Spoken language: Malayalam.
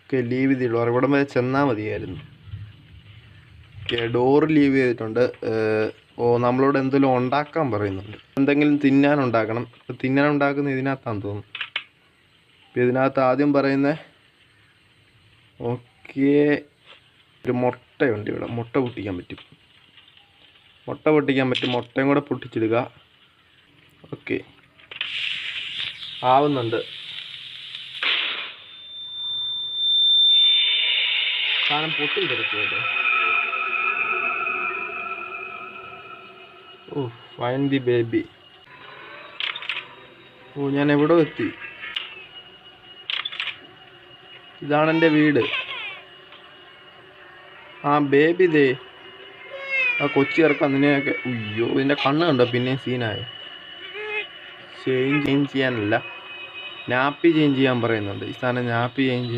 ഓക്കെ, ലീവ് ചെയ്തിട്ടുള്ളൂ. ഇവിടം വരെ ചെന്നാൽ മതിയായിരുന്നു. ഓക്കെ, ഡോറ് ലീവ് ചെയ്തിട്ടുണ്ട്. നമ്മളോട് എന്തെങ്കിലും ഉണ്ടാക്കാൻ പറയുന്നുണ്ട്. എന്തെങ്കിലും തിന്നാനുണ്ടാക്കണം. തിന്നാനുണ്ടാക്കുന്ന ഇതിനകത്താണെന്ന് തോന്നുന്നു. ഇപ്പം ഇതിനകത്ത് ആദ്യം പറയുന്നത് ഓക്കെ, ഒരു മുട്ടയുണ്ട് ഇവിടെ. മുട്ട പൊട്ടിക്കാൻ പറ്റും. മുട്ടയും കൂടെ പൊട്ടിച്ചിടുക. ഓക്കെ, ആവുന്നുണ്ട്. സാധനം പൊട്ടി തെറിച്ചത്. ഓ, ഫൈൻ ദി ബേബി. ഓ, ഞാൻ എവിടെ എത്തി? ഇതാണ് എൻ്റെ വീട്. ആ ബേബി ദേ, ആ കൊച്ചി ഇറക്കാം നിന്നെയൊക്കെ. അയ്യോ, ഇതിൻ്റെ കണ്ണ് കണ്ടോ? പിന്നെയും സീനായി. ചേഞ്ച് ചെയ്യാനല്ല, നാപ്പി ചേഞ്ച് ചെയ്യാൻ പറയുന്നുണ്ട്. ഈ സാധനം നാപ്പി ചേഞ്ച് ചെയ്യാൻ